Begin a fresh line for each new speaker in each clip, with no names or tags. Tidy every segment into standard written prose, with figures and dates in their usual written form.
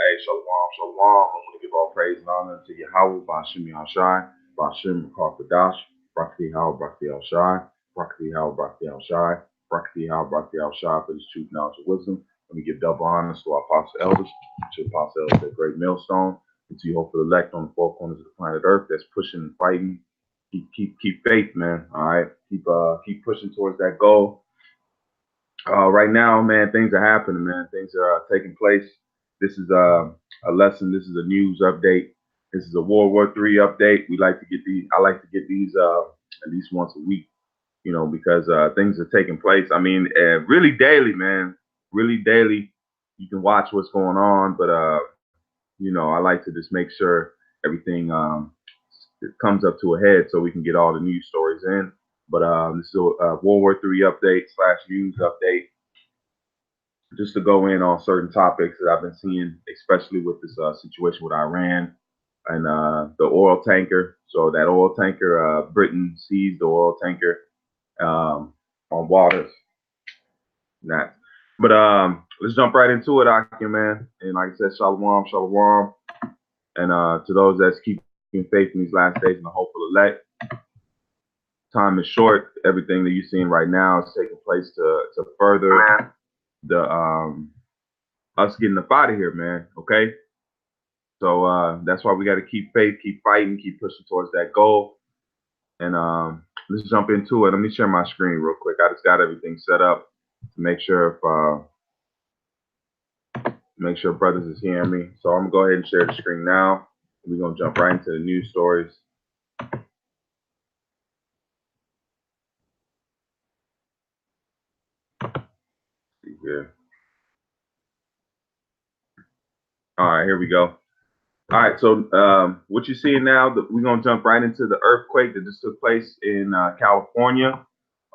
Shalom, shalom. I want to give all praise and honor to Yahweh, Bashim Yahshai, Bashim Kakadash, Brakti How, Brakti Al Shai, Brakti How, Brakti Al Shai, Brakti How, Brakti Al Shai for this truth, knowledge, and wisdom. Let me give double honors to our apostle elders, to apostle elders at Great Millstone, and to you hopeful elect on the four corners of the planet Earth that's pushing and fighting. Keep faith, man. All right, keep pushing towards that goal. Right now, man, things are happening, man. Things are taking place. This is a lesson. This is a news update. This is a World War III update. We like to get these. I like to get these at least once a week, because things are taking place. I mean, really daily, man. Really daily. You can watch what's going on, but I like to just make sure everything comes up to a head so we can get all the news stories in. But this is a World War III update / news update, just to go in on certain topics that I've been seeing, especially with this situation with Iran and the oil tanker. So that oil tanker, Britain seized the oil tanker on waters. But let's jump right into it, Akim, man. And like I said, shalom, shalom. And to those that's keeping faith in these last days and the hopeful elect. Time is short. Everything that you're seeing right now is taking place to further the us getting up out of here, man. Okay. So that's why we got to keep faith, keep fighting, keep pushing towards that goal. And let's jump into it. Let me share my screen real quick. I just got everything set up to make sure brothers is hearing me. So I'm gonna go ahead and share the screen now. We're gonna jump right into the news stories. See here. All right, here we go. All right, so what you're seeing now, we're going to jump right into the earthquake that just took place in California.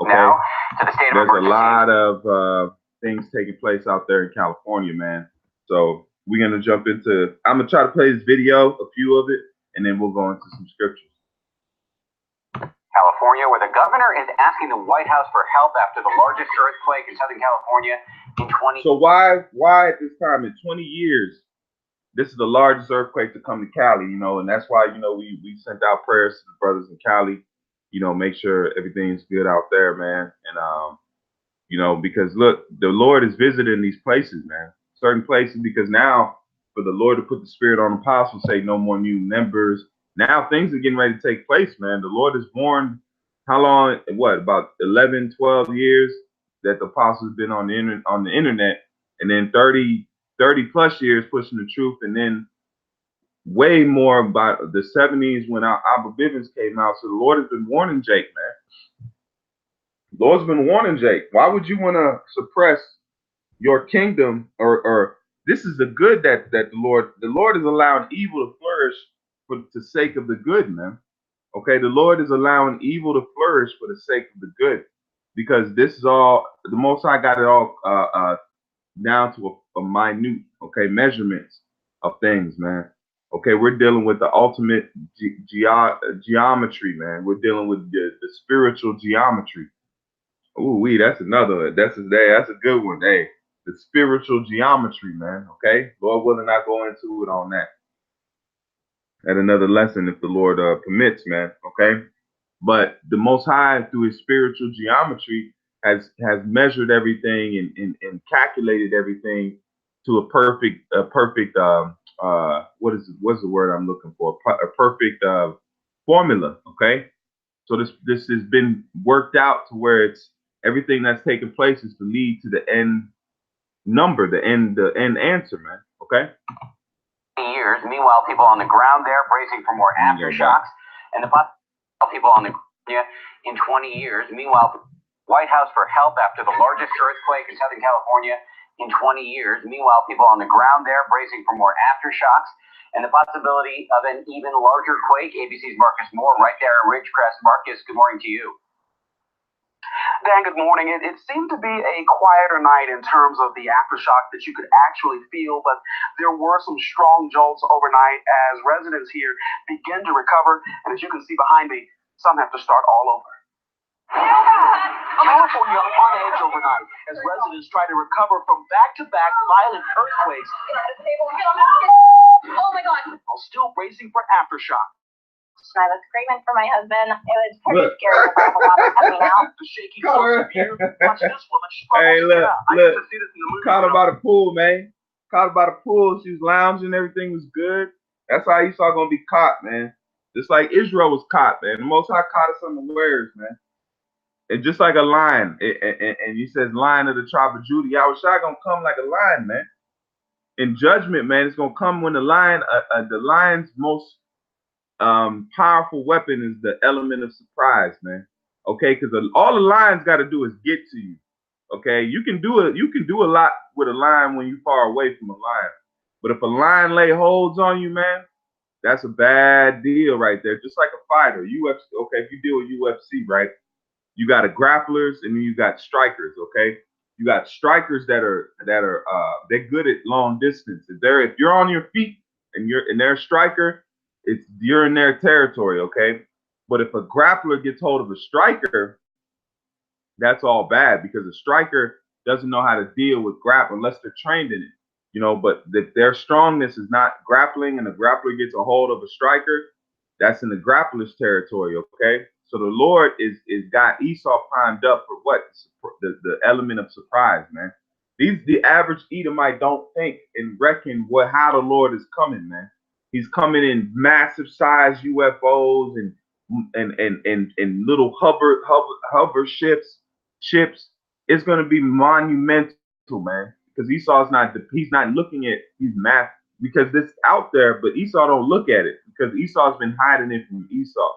Okay, now, to the state of there's emergency. A lot of things taking place out there in California, man. So we're going to jump into, I'm going to try to play this video, a few of it, and then we'll go into some scriptures.
California, where the governor is asking the White House for help after the largest earthquake in Southern California in 20
So why at this time in 20 years? This is the largest earthquake to come to Cali, and that's why, we sent out prayers to the brothers in Cali, make sure everything's good out there, man. And, because look, the Lord is visiting these places, man, certain places, because now for the Lord to put the spirit on apostles, say no more new members. Now things are getting ready to take place, man. The Lord has warned how long, about 11, 12 years that the apostles have been on the internet, and then 30 plus years pushing the truth, and then way more about the 70s when Abba Bivens came out. So the Lord has been warning Jake, man. The Lord's been warning Jake. Why would you want to suppress your kingdom? Or this is the good that the Lord is allowing evil to flourish for the sake of the good, man. Okay, the Lord is allowing evil to flourish for the sake of the good, because this is all the Most High got it all down to a minute, okay, measurements of things, man. Okay, we're dealing with the ultimate geometry, man. We're dealing with the spiritual geometry. Ooh, that's another. That's a good one. Hey, the spiritual geometry, man. Okay, Lord willing, I go into it on that at another lesson if the Lord permits, man. Okay, but the Most High, through His spiritual geometry, has measured everything and calculated everything to a perfect what's the word I'm looking for? A perfect formula. Okay, so this has been worked out to where it's everything that's taking place is to lead to the end number, the end answer, man. Okay.
Years. Meanwhile, people on the ground there bracing for more aftershocks, and the people on the in 20 years. Meanwhile, White House for help after the largest earthquake in Southern California in 20 years. Meanwhile, people on the ground there bracing for more aftershocks and the possibility of an even larger quake. ABC's Marcus Moore right there in Ridgecrest. Marcus, good morning to you.
Dan, good morning. It seemed to be a quieter night in terms of the aftershock that you could actually feel, but there were some strong jolts overnight as residents here begin to recover. And as you can see behind me, some have to start all over. California on edge overnight as residents try to recover from back-to-back violent earthquakes.
Oh my God.
While still bracing for aftershocks.
I was screaming for my husband. It was pretty scary with all the water coming out.
The shaking so severe. Watch this woman struggle
Hey,
to
look,
get up. I
look.
used to see this in the movie.
Caught her by the pool, man. Caught her by the pool. She was lounging. Everything was good. That's how Esau gonna be caught, man. Just like Israel was caught, man. The Most High caught us unawares, man. And just like a lion, and he says, lion of the tribe of Judah, Yahushua gonna come like a lion, man. In judgment, man, it's gonna come when the lion's most powerful weapon is the element of surprise, man. Okay, because all the lions got to do is get to you. Okay, you can do a lot with a lion when you're far away from a lion, but if a lion lay holds on you, man, that's a bad deal right there. Just like a fighter, UFC. Okay, if you deal with UFC, right, you got a grapplers and then you got strikers. Okay, you got strikers that are they're good at long distance. If you're on your feet and they're a striker, you're in their territory. Okay, but if a grappler gets hold of a striker, that's all bad because a striker doesn't know how to deal with grapple unless they're trained in it. You know, but if their strongness is not grappling and the grappler gets a hold of a striker, that's in the grappler's territory, okay? So the Lord is got Esau primed up for what? The element of surprise, man. The average Edomite don't think and reckon how the Lord is coming, man. He's coming in massive size UFOs and little hover ships. It's gonna be monumental, man. Because Esau's he's not looking at these math because this out there, but Esau don't look at it because Esau's been hiding it from Esau.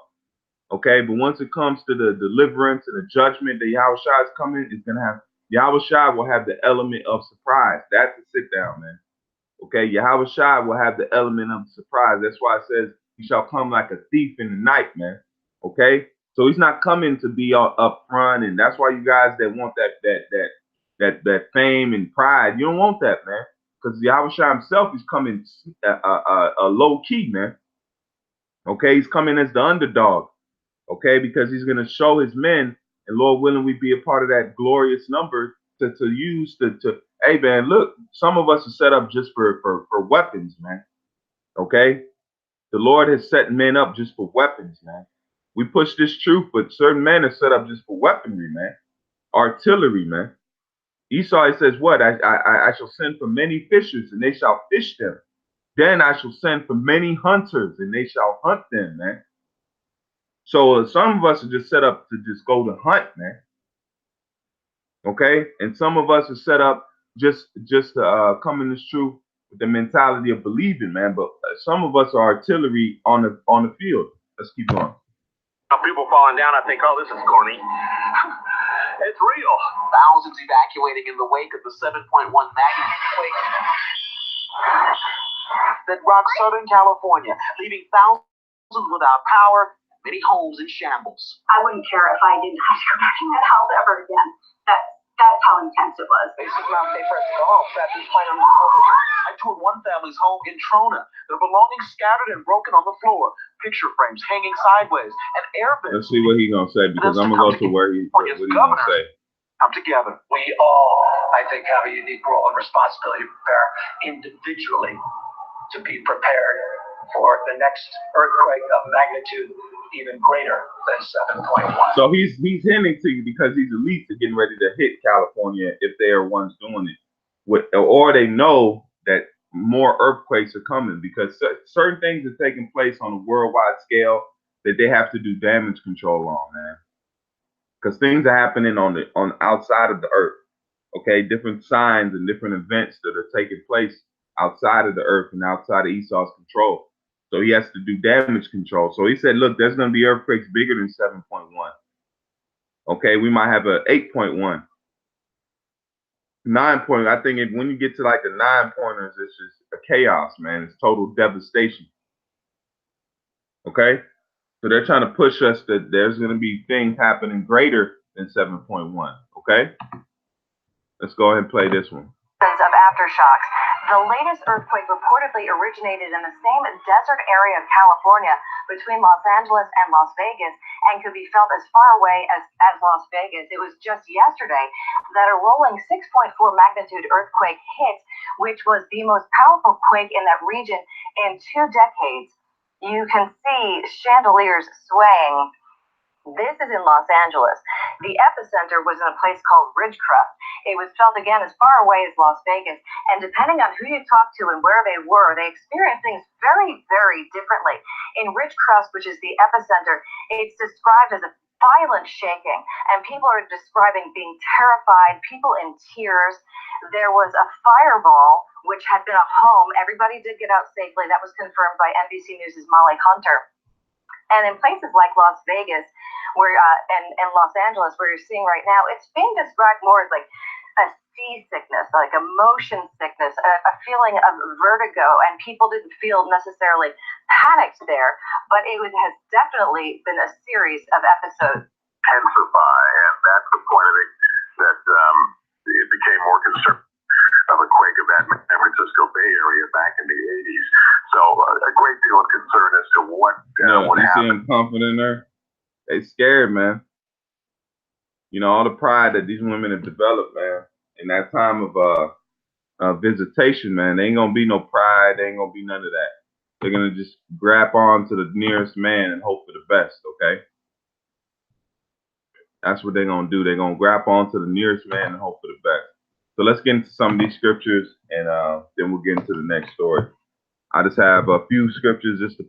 Okay, but once it comes to the deliverance and the judgment that Yahushua is coming, Yahushua will have the element of surprise. That's a sit down, man. Okay, Yahushua will have the element of surprise. That's why it says he shall come like a thief in the night, man. Okay, so he's not coming to be all up front, and that's why you guys that want that fame and pride, you don't want that, man. Because Yahushua himself is coming low key, man. Okay, he's coming as the underdog. Okay, because he's gonna show his men, and Lord willing, we be a part of that glorious number to use to. Hey, man, look, some of us are set up just for weapons, man. Okay, the Lord has set men up just for weapons, man. We push this truth, but certain men are set up just for weaponry, man. Artillery, man. Esau, he says, what? I shall send for many fishers, and they shall fish them. Then I shall send for many hunters, and they shall hunt them, man. So some of us are just set up to just go to hunt, man. Okay? And some of us are set up just to come in this truth with the mentality of believing, man. But some of us are artillery on the field. Let's keep going.
People falling down, I think, oh, this is corny. It's real. Thousands evacuating in the wake of the 7.1 magnitude quake that rocked Southern California, leaving thousands without power, many homes in shambles.
I wouldn't care if I didn't have to go back in that house ever again. That's how intense it was.
It's just not safe for us to go home. I toured one family's home in Trona. Their belongings scattered and broken on the floor. Picture frames hanging sideways. And air vents.
Let's see what he's going to say because I'm going to go to what he's going to say.
Come together.
We all, I think, have a unique role and responsibility to prepare individually to be prepared for the next earthquake of magnitude even greater than 7.1.
So he's hinting to you because these elites are getting ready to hit California if they are ones doing it, or they know that more earthquakes are coming because certain things are taking place on a worldwide scale that they have to do damage control on, man. Because things are happening on outside of the earth. Okay, different signs and different events that are taking place outside of the earth and outside of Esau's control. So he has to do damage control. So he said, look, there's going to be earthquakes bigger than 7.1. Okay, we might have a 8.1. 9 point. I think when you get to like the 9 pointers, it's just a chaos, man. It's total devastation. Okay, so they're trying to push us that there's going to be things happening greater than 7.1. Okay, let's go ahead and play this one.
Of aftershocks. The latest earthquake reportedly originated in the same desert area of California between Los Angeles and Las Vegas and could be felt as far away as Las Vegas. It was just yesterday that a rolling 6.4 magnitude earthquake hit, which was the most powerful quake in that region in 2 decades. You can see chandeliers swaying. This is in Los Angeles. The epicenter was in a place called Ridgecrest. It was felt again as far away as Las Vegas. And depending on who you talk to and where they were, they experienced things very, very differently. In Ridgecrest, which is the epicenter, it's described as a violent shaking. And people are describing being terrified, people in tears. There was a fireball, which had been a home. Everybody did get out safely. That was confirmed by NBC News' Molly Hunter. And in places like Las Vegas, where and Los Angeles, where you're seeing right now, it's being described more as like a seasickness, like a motion sickness, a feeling of vertigo, and people didn't feel necessarily panicked there, but it has definitely been a series of episodes.
Intensify, and that's the point of it, that it became more concerned of a quake of that San Francisco Bay Area back in the 80s. So a great deal of concern as to what would happen.
You see them pumping in there? They scared, man. You know, all the pride that these women have developed, man, in that time of visitation, man. They ain't gonna be no pride. They ain't gonna be none of that. They're gonna just grab on to the nearest man and hope for the best, okay? That's what they're gonna do. They're gonna grab on to the nearest man and hope for the best. So let's get into some of these scriptures, and then we'll get into the next story. I just have a few scriptures just to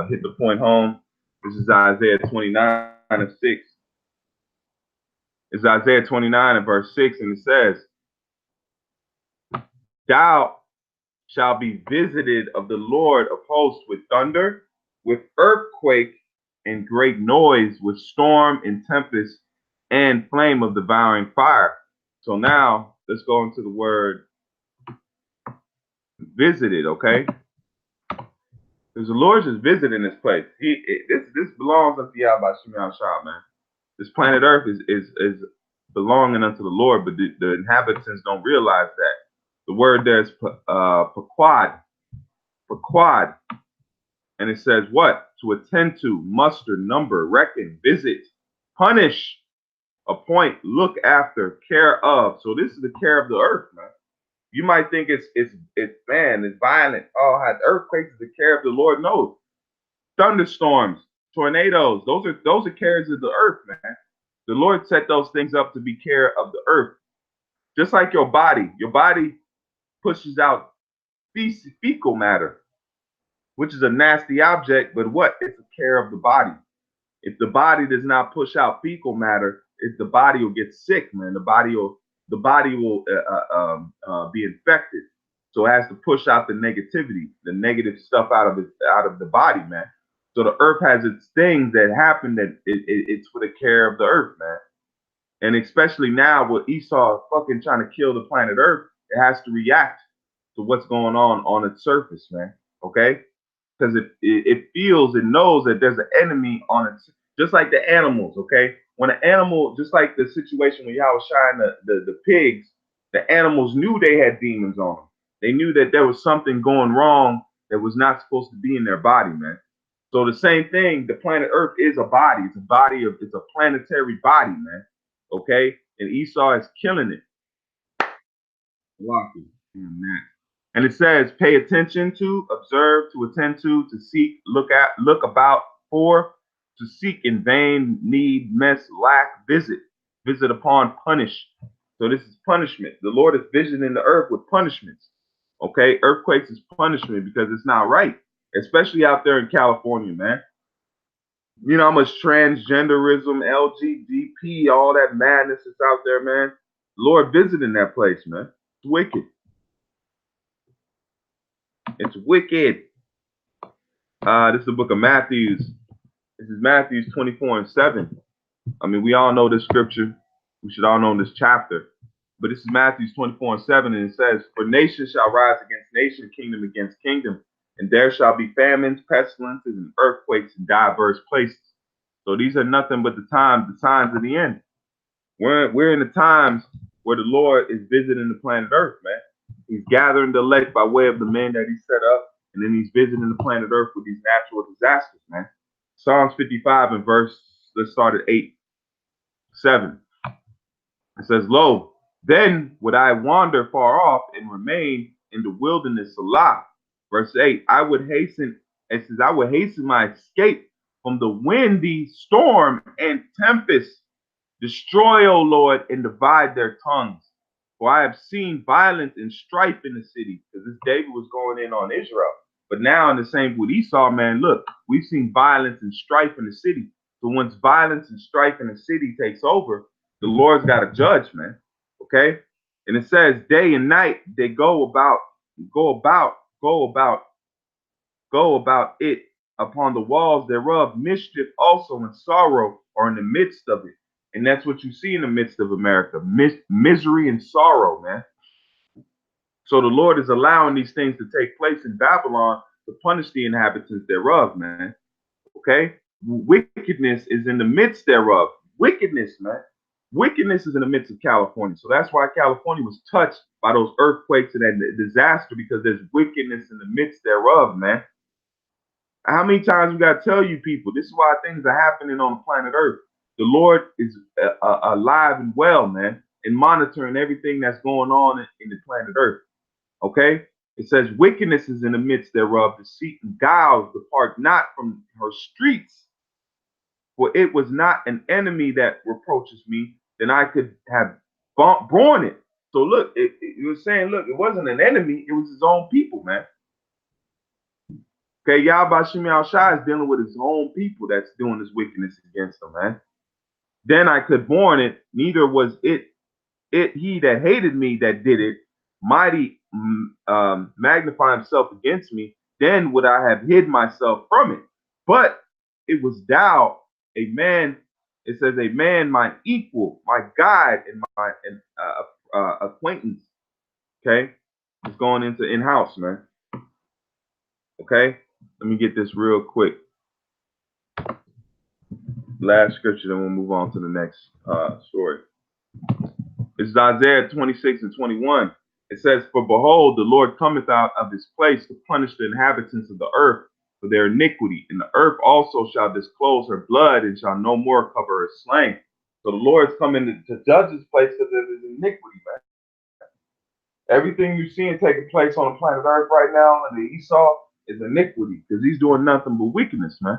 hit the point home. This is Isaiah 29 and 6. It's Isaiah 29 and verse 6, and it says, "Thou shalt be visited of the Lord of hosts with thunder, with earthquake and great noise, with storm and tempest and flame of devouring fire." So now let's go into the word visited, okay? Because the Lord's just visiting this place. This belongs unto Yahweh Shemiah Shah, man. This planet Earth is belonging unto the Lord, but the inhabitants don't realize that. The word there is paquad, and it says what? To attend to, muster, number, reckon, visit, punish, appoint, look after, care of. So this is the care of the earth, man. You might think it's violent. Oh, how earthquakes is the care of the Lord. No, thunderstorms, tornadoes. Those are cares of the earth, man. The Lord set those things up to be care of the earth. Just like your body pushes out fecal matter, which is a nasty object, but what? It's a care of the body. If the body does not push out fecal matter, the body will get sick, man. The body will be infected. So it has to push out the negativity, the negative stuff out of the body, man. So the earth has its things that happen that it's for the care of the earth, man. And especially now with Esau fucking trying to kill the planet Earth, it has to react to what's going on its surface, man. Okay? Because it feels, it knows that there's an enemy on it, just like the animals, okay? When an animal, just like the situation when y'all was shining the pigs, the animals knew they had demons on them. They knew that there was something going wrong that was not supposed to be in their body, man. So the same thing, the planet Earth is a body. It's a planetary body, man. Okay? And Esau is killing it. And it says, pay attention to, observe, to attend to seek, look about for, to seek in vain, need, mess, lack, visit upon, punish. So this is punishment. The Lord is visiting the earth with punishments. Okay? Earthquakes is punishment because it's not right, especially out there in California, man. You know how much transgenderism, LGBT, all that madness is out there, man. Lord visiting that place, man. It's wicked. It's wicked. This is the book of Matthew. This is Matthew 24 and 7. I mean, we all know this scripture. We should all know this chapter. But this is Matthew 24 and 7, and it says, "For nation shall rise against nation, kingdom against kingdom, and there shall be famines, pestilences, and earthquakes in diverse places." So these are nothing but the signs of the end. We're in the times where the Lord is visiting the planet Earth, man. He's gathering the elect by way of the men that he set up, and then he's visiting the planet Earth with these natural disasters, man. Psalms 55 and verse, let's start at 8-7. It says, Lo, then would I wander far off and remain in the wilderness alive. Verse 8, it says, I would hasten my escape from the windy storm and tempest. Destroy, O Lord, and divide their tongues. For I have seen violence and strife in the city. Because this David was going in on Israel. But now in the same with Esau, man, look, we've seen violence and strife in the city. So once violence and strife in the city takes over, the Lord's got to judge, man. Okay? And it says day and night they go about it upon the walls thereof. Mischief also and sorrow are in the midst of it. And that's what you see in the midst of America. Misery and sorrow, man. So the Lord is allowing these things to take place in Babylon to punish the inhabitants thereof, man. Okay? Wickedness is in the midst thereof. Wickedness, man. Wickedness is in the midst of California. So that's why California was touched by those earthquakes and that disaster, because there's wickedness in the midst thereof, man. How many times we got to tell you people, this is why things are happening on the planet Earth. The Lord is alive and well, man, and monitoring everything that's going on in the planet Earth. Okay? It says, wickedness is in the midst thereof, deceit and guile depart not from her streets. For it was not an enemy that reproaches me, then I could have borne it. So look, it was saying, look, it wasn't an enemy, it was his own people, man. Okay, Yahweh Shem Shai is dealing with his own people that's doing this wickedness against him, man. Then I could borne it, neither was it he that hated me that did it, mighty magnify himself against me, then would I have hid myself from it. But it was thou, a man, it says a man, my equal, my guide, and my acquaintance. Okay, it's going into in-house, man. Okay, let me get this real quick. Last scripture, then we'll move on to the next story. It's Isaiah 26 and 21. It says, For behold, the Lord cometh out of his place to punish the inhabitants of the earth for their iniquity. And the earth also shall disclose her blood and shall no more cover her slain. So the Lord's coming to judge this place because of his iniquity, man. Everything you're seeing taking place on the planet Earth right now in the Esau is iniquity, because he's doing nothing but wickedness, man.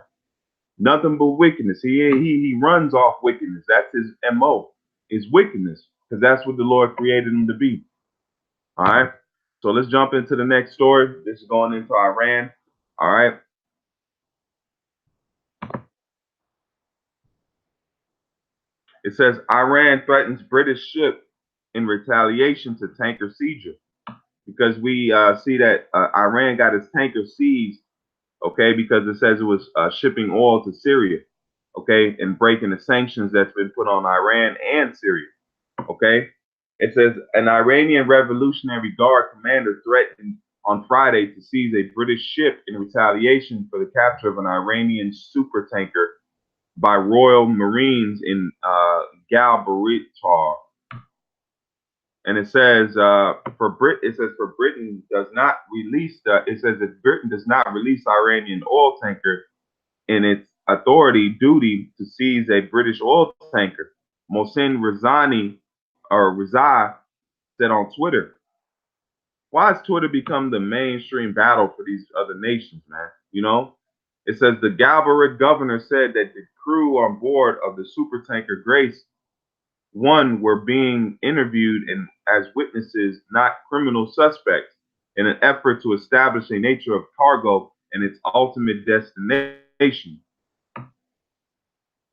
Nothing but wickedness. He runs off wickedness. That's his MO, is wickedness, because that's what the Lord created him to be. All right. So let's jump into the next story. This is going into Iran. All right. It says Iran threatens British ship in retaliation to tanker seizure, because we see that Iran got its tanker seized, okay, because it says it was shipping oil to Syria, okay, and breaking the sanctions that's been put on Iran and Syria, okay. It says an Iranian Revolutionary Guard commander threatened on Friday to seize a British ship in retaliation for the capture of an Iranian supertanker by Royal Marines in Galbaritar. And it says for Britain does not release it says that Britain does not release Iranian oil tanker in its authority duty to seize a British oil tanker. Mohsen Reza said on Twitter. Why has Twitter become the mainstream battle for these other nations, man? You know, it says the Galbarid governor said that the crew on board of the supertanker Grace One were being interviewed and as witnesses, not criminal suspects, in an effort to establish the nature of cargo and its ultimate destination.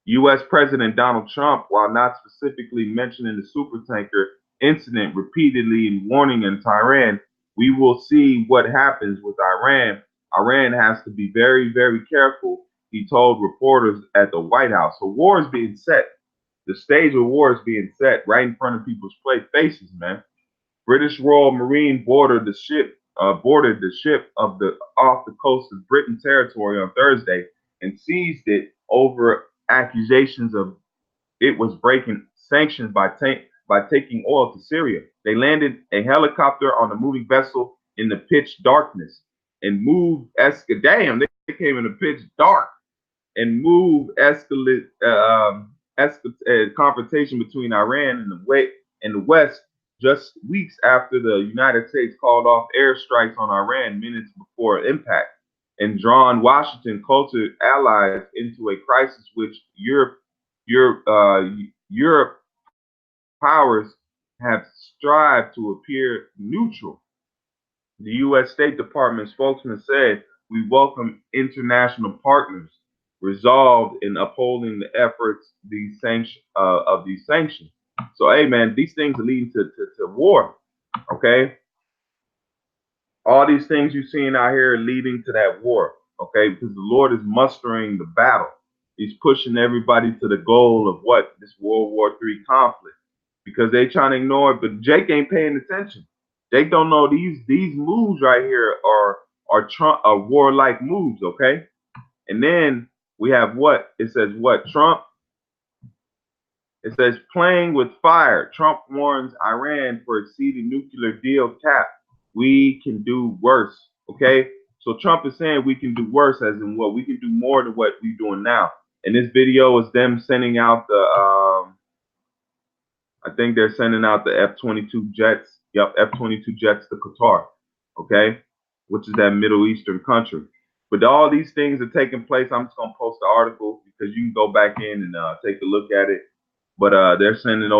U.S. President Donald Trump, while not specifically mentioning the supertanker incident repeatedly and warning in Tehran, we will see what happens with Iran. Iran has to be very, very careful, he told reporters at the White House. So war is being set. The stage of war is being set right in front of people's faces, man. British Royal Marine boarded the ship off the coast of Britain territory on Thursday and seized it over accusations of it was breaking sanctions by taking oil to Syria. They landed a helicopter on a moving vessel in the pitch darkness and moved. Damn, they came in the pitch dark and moved confrontation between Iran and the West just weeks after the United States called off airstrikes on Iran minutes before impact and drawn Washington closer allies into a crisis which Europe powers have strived to appear neutral. The U.S. State Department spokesman said, "We welcome international partners resolved in upholding the efforts of these sanctions." So, hey, man, these things are leading to war. Okay, all these things you're seeing out here are leading to that war. Okay, because the Lord is mustering the battle. He's pushing everybody to the goal of what? This World War III conflict. Because they trying to ignore it, but Jake ain't paying attention. Jake don't know these moves right here are warlike moves, okay? And then we have what? It says what? Trump. It says playing with fire. Trump warns Iran for exceeding nuclear deal cap. We can do worse, okay? So Trump is saying we can do worse, as in what? We can do more than what we're doing now. And this video is them sending out the I think they're sending out the F-22 jets. Yep, F-22 jets to Qatar, okay, which is that Middle Eastern country. But all these things are taking place. I'm just gonna post the article because you can go back in and take a look at it. But they're sending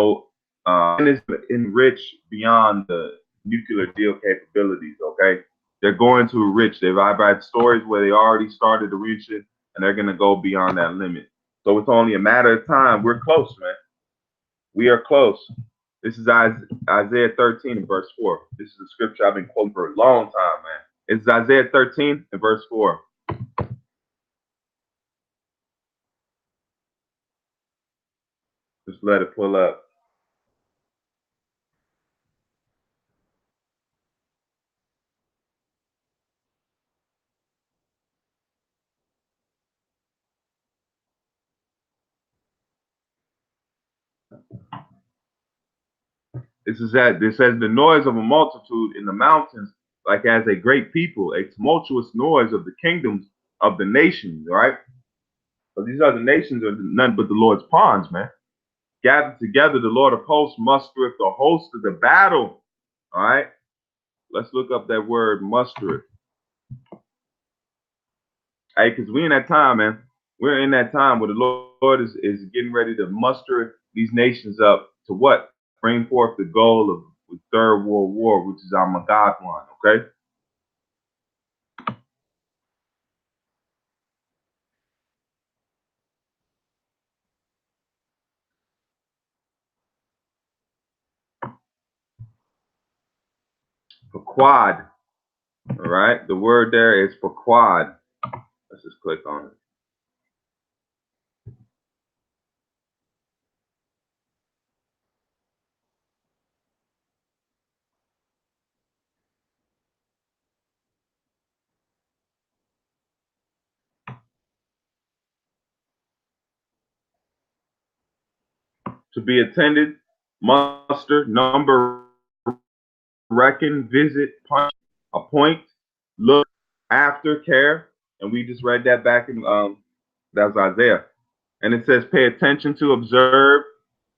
and it's enriched beyond the nuclear deal capabilities. Okay, they're going to enrich. I've had stories where they already started to reach it, and they're gonna go beyond that limit. So it's only a matter of time. We're close, man. We are close. This is Isaiah 13 and verse 4. This is a scripture I've been quoting for a long time, man. It's Isaiah 13 and verse 4. Just let it pull up. This says the noise of a multitude in the mountains, like as a great people, a tumultuous noise of the kingdoms of the nations, right? So these other nations are none but the Lord's pawns, man. Gathered together, the Lord of hosts mustereth the host of the battle. All right. Let's look up that word mustereth. Hey, because we in that time, man. We're in that time where the Lord is getting ready to muster these nations up to what? Bring forth the goal of the Third World War, which is Armageddon, okay? For quad, all right? The word there is for quad. Let's just click on it. To be attended, muster, number, reckon, visit, punch, appoint, look, after, care. And we just read that back in that was Isaiah. And it says pay attention to, observe,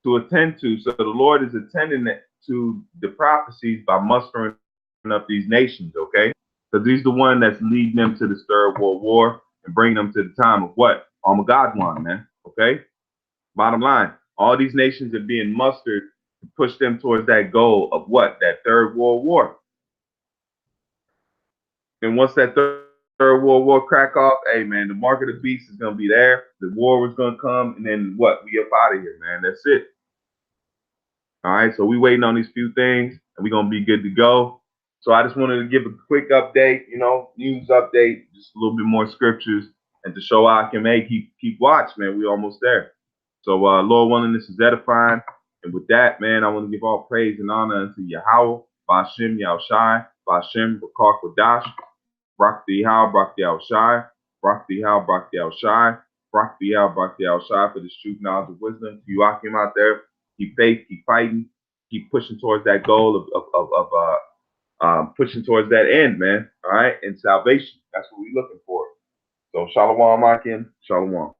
to attend to. So the Lord is attending to the prophecies by mustering up these nations, okay? Because he's the one that's leading them to this Third World War and bringing them to the time of what? Armageddon, man, okay? Bottom line, all these nations are being mustered to push them towards that goal of what? That Third World War. And once that Third World War crack off, hey, man, the mark of the beast is going to be there. The war was going to come, and then what? We up out of here, man. That's it. All right, so we waiting on these few things, and we're going to be good to go. So I just wanted to give a quick update, news update, just a little bit more scriptures, and to show I can keep watch, man. We almost there. So Lord willing, this is edifying. And with that, man, I want to give all praise and honor unto Yahweh, Ba'ashem Yahushai, Ba'ashem Bakar Kodash, Brak Yahweh, Brak Yahushai, Brak Yahweh, Brak Yahushai, Brak Yahweh, Brak Yahushai for this truth, knowledge, of wisdom. To you, Akim out there, keep faith, keep fighting. keep pushing towards that goal of pushing towards that end, man. All right, and salvation. That's what we're looking for. So shalom, Akim. Shalom.